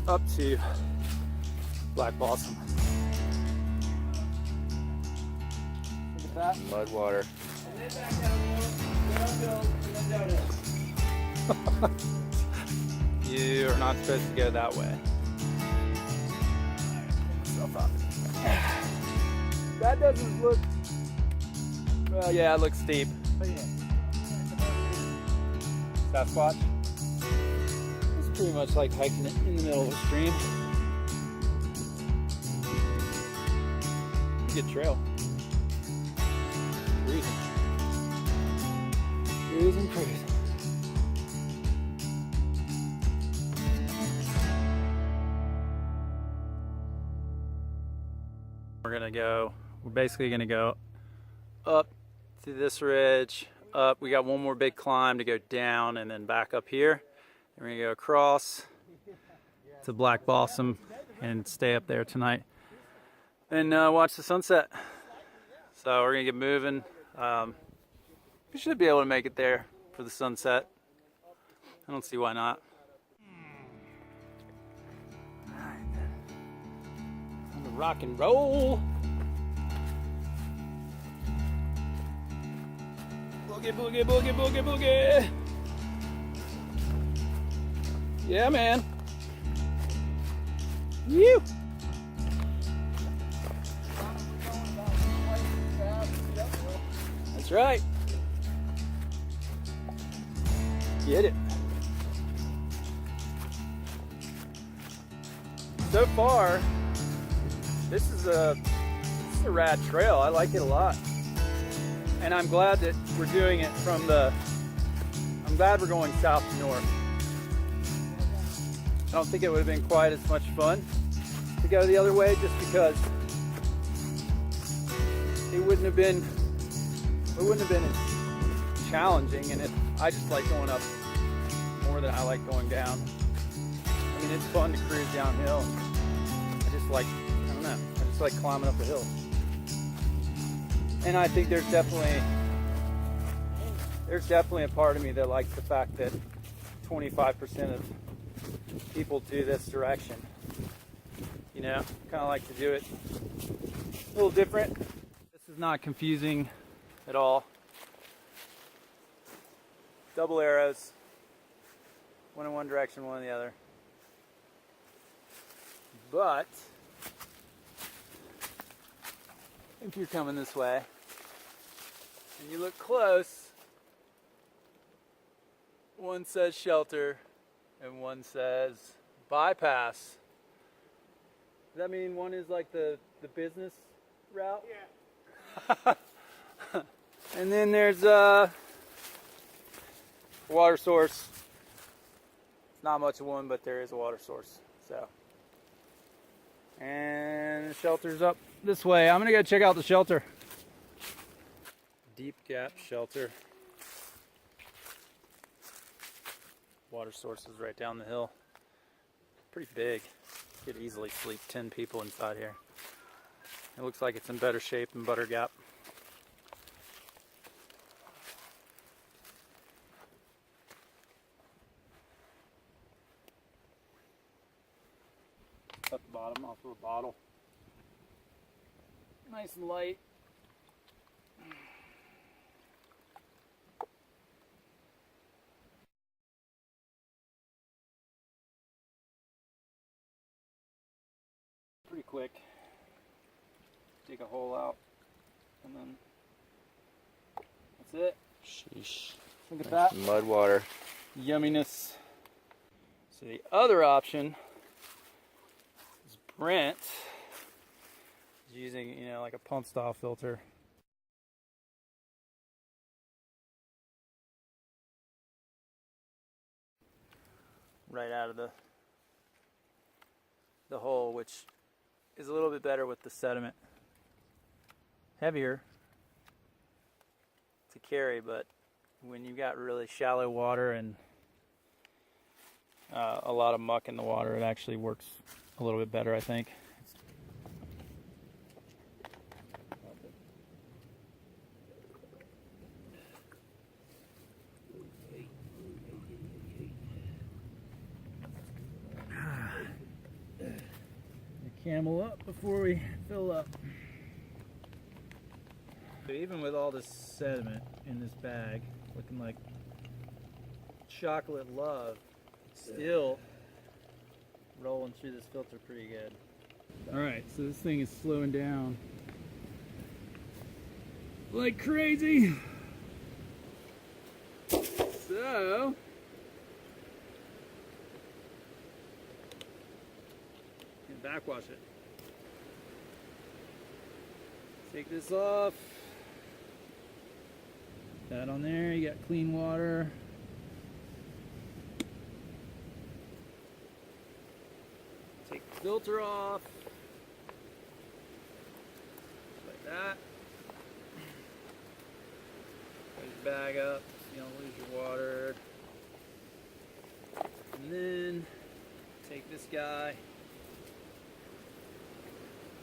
up to Black Balsam. Look at that. Mud water. And then back downhill, and then downhill. You are not supposed to go that way. Myself up. That doesn't look, well, yeah, it looks steep. But yeah. Sasquatch. It's pretty much like hiking it in the middle of a stream. Good trail. Cruising. Cruising, cruising. We're basically gonna go up to this ridge, up. We got one more big climb to go down and then back up here. And we're gonna go across to Black Balsam and stay up there tonight and watch the sunset. So we're gonna get moving. We should be able to make it there for the sunset. I don't see why not. All right, time to rock and roll. Boogie, boogie, boogie, boogie, boogie. Yeah, man. You. That's right. Get it. So far, this is a rad trail. I like it a lot. And I'm glad that we're doing it from I'm glad we're going south to north. I don't think it would have been quite as much fun to go the other way just because it wouldn't have been as challenging, and I just like going up more than I like going down. I mean, it's fun to cruise downhill. I just like climbing up a hill. And I think there's definitely a part of me that likes the fact that 25% of people do this direction. You know, kind of like to do it a little different. This is not confusing at all. Double arrows, one in one direction, one in the other. But if you're coming this way and you look close, one says shelter and one says bypass. Does that mean one is like the business route? Yeah. And then there's a water source. It's not much of one, but there is a water source. So, and the shelter's up this way. I'm gonna go check out the shelter. Deep Gap Shelter. Water source is right down the hill. Pretty big. Could easily sleep 10 people inside here. It looks like it's in better shape than Butter Gap. At the bottom, also a bottle. Nice and light. Pretty quick. Dig a hole out, and then that's it. Sheesh. Look at that. Mud water. Yumminess. So the other option is Brent is using, you know, like a pump style filter. Right out of the hole, which is a little bit better with the sediment. Heavier to carry, but when you've got really shallow water and a lot of muck in the water, it actually works a little bit better, I think. camel up before we fill up. Even with all this sediment in this bag, looking like chocolate love, still rolling through this filter pretty good. Alright, so this thing is slowing down like crazy. So backwash it. Take this off. That on there, you got clean water. Take the filter off. Like that. Put your bag up so you don't lose your water. And then take this guy.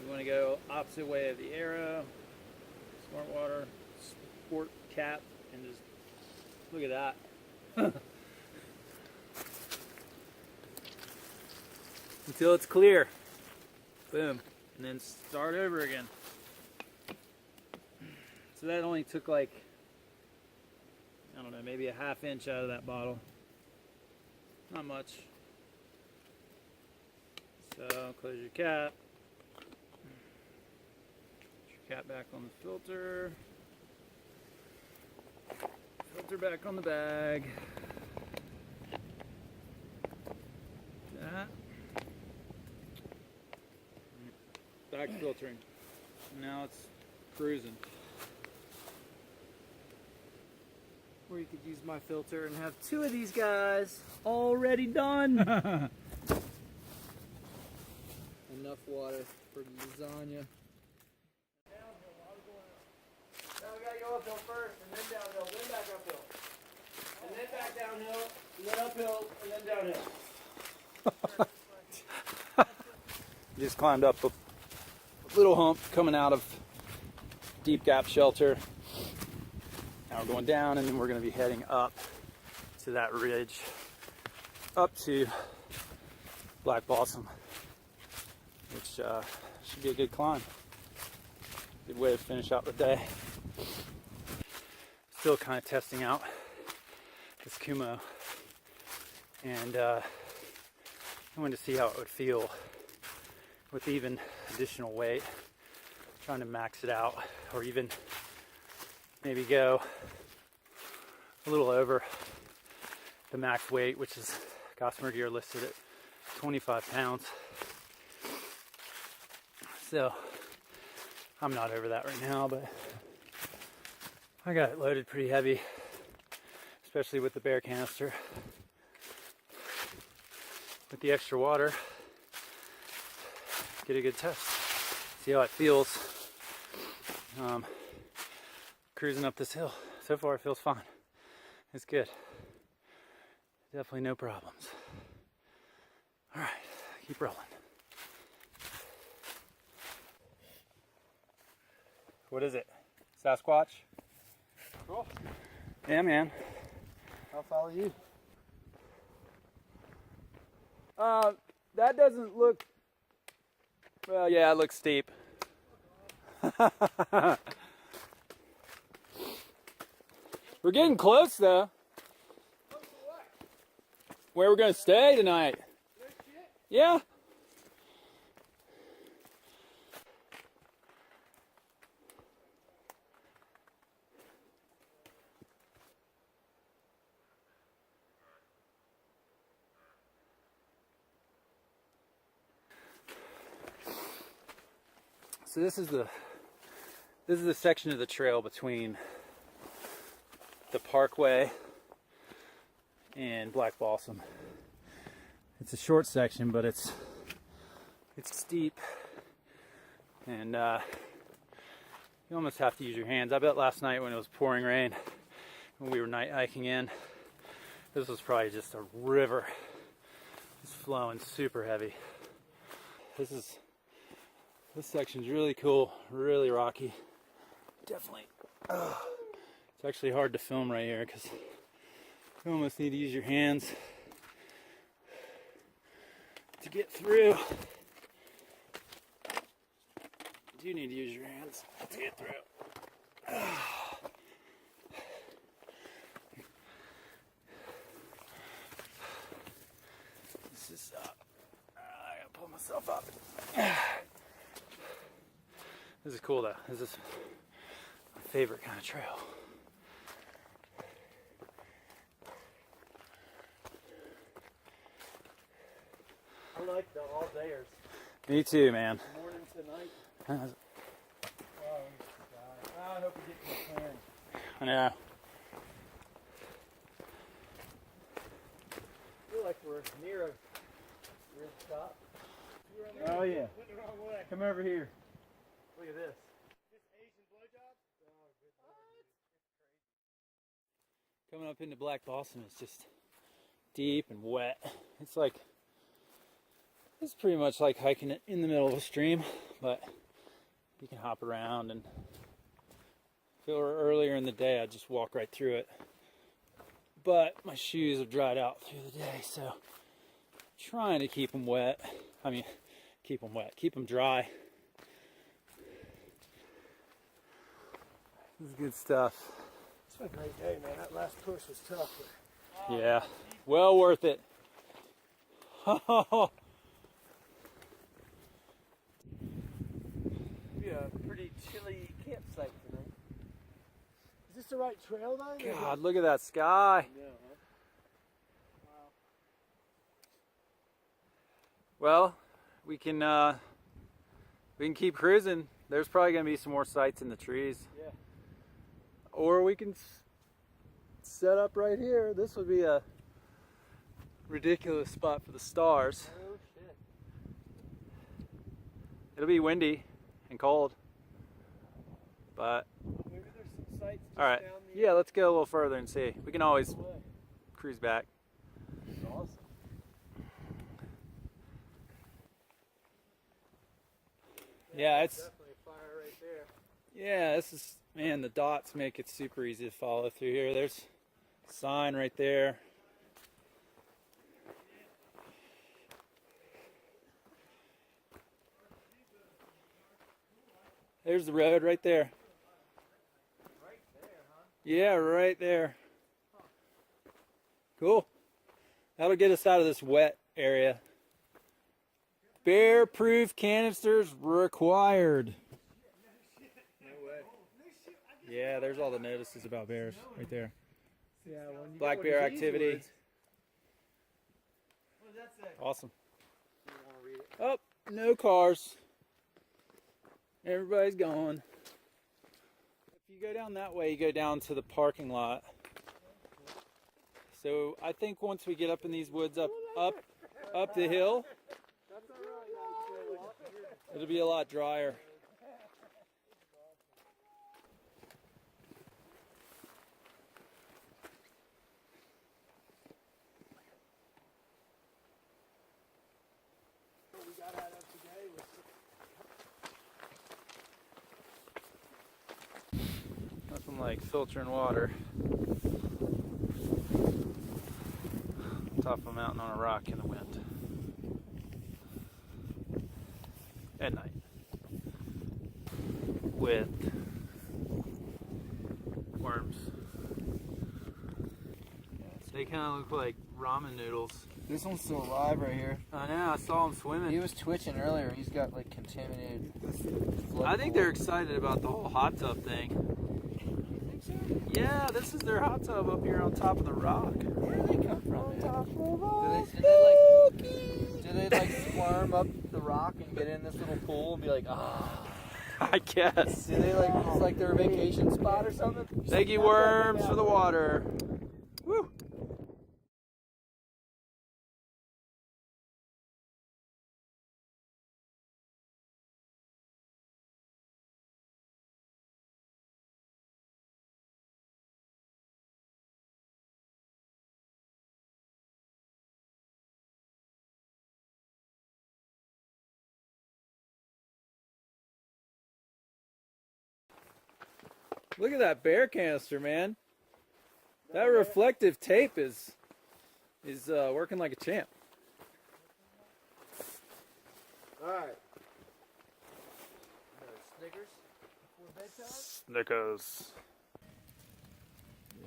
We want to go opposite way of the arrow. Smart water, sport cap, and just look at that. Until it's clear. Boom. And then start over again. So that only took like, I don't know, maybe a ½ inch out of that bottle. Not much. So close your cap. Cap back on the filter. Filter back on the bag. That. Back filtering. Now it's cruising. Or you could use my filter and have 2 of these guys already done. Enough water for lasagna. Uphill first, and then downhill, then back uphill, and then back downhill, and then uphill, and then downhill. Just climbed up a little hump coming out of Deep Gap Shelter. Now we're going down, and then we're going to be heading up to that ridge, up to Black Balsam, which should be a good climb. Good way to finish out the day. Still kind of testing out this Kumo, and I wanted to see how it would feel with even additional weight, trying to max it out, or even maybe go a little over the max weight, which is Gossamer Gear listed at 25 pounds. So I'm not over that right now, but I got it loaded pretty heavy, especially with the bear canister. With the extra water, get a good test, see how it feels cruising up this hill. So far it feels fine. It's good. Definitely no problems. All right, keep rolling. What is it? Sasquatch? Cool. Yeah, man. I'll follow you. That doesn't look... Well, yeah, it looks steep. We're getting close, though. Close to what? Where we're going to stay tonight. No shit? Yeah. So this is the section of the trail between the Parkway and Black Balsam. It's a short section, but it's steep, and you almost have to use your hands. I bet last night when it was pouring rain, when we were night hiking in, this was probably just a river. It's flowing super heavy. This section's really cool, really rocky. Definitely. It's actually hard to film right here because you almost need to use your hands to get through. do need to use your hands to get through. This is I gotta pull myself up. This is cool though. This is my favorite kind of trail. I like the all-dayers. Me too, man. Morning to night. I I hope we get to the plan. know. I feel like we're near a stop. Oh yeah. Went the wrong way. Come over here. Look at this. This Asian blowjob? Oh, good lord. Coming up into Black Boston is just deep and wet. It's pretty much like hiking it in the middle of a stream, but you can hop around, and if it were earlier in the day, I'd just walk right through it. But my shoes have dried out through the day, so trying to keep them wet. I mean, keep them dry. This is good stuff. It's been a great day, man. That last push was tough. But Yeah, well worth it. be a pretty chilly campsite tonight. Is this the right trail, though? God, look at that sky. Yeah, huh? Well, we can keep cruising. There's probably gonna be some more sights in the trees. Yeah. Or we can set up right here. This would be a ridiculous spot for the stars. Oh shit. It'll be windy and cold, but Maybe there's some sights just all right. down the Yeah, let's go a little further and see. We can always way. cruise back. Awesome. Yeah, it's Definitely a fire right there. yeah. This is man. The dots make it super easy to follow through here. There's a sign right there. There's the road right there. Right there, huh? Yeah, right there. Cool. That'll get us out of this wet area. Bear-proof canisters required. No way. Yeah, there's all the notices about bears right there. Yeah, when you Black go bear into these activity. woods- What does that say? Awesome. You want to read it? Oh, no cars. Everybody's gone. If you go down that way, you go down to the parking lot. So I think once we get up in these woods, up the hill, That's all right. it'll be a lot drier. What we got out of today was Nothing like filtering water. Top of a mountain on a rock in the wind. At night. With worms. They kind of look like ramen noodles. This one's still alive right here. I know, I saw him He swimming. was twitching earlier. He's got like contaminated. I think they're excited about the whole hot tub thing. Yeah, this is their hot tub up here on top of the rock. Where do they come from? On top of the rock. Do they like squirm up the rock and get in this little pool and be like, ah? I guess. Do they like, it's like their vacation spot or something? Thank you, worms, for the water. Woo! Look at that bear canister, man. That reflective tape is working like a champ. Alright. Snickers.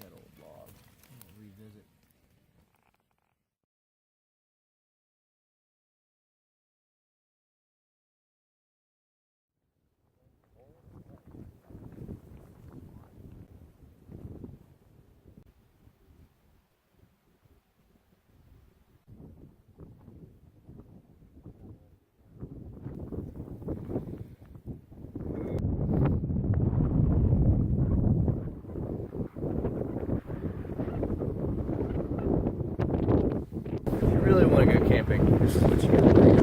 That old log. Revisit. If you really want to go camping, this is what you gotta bring.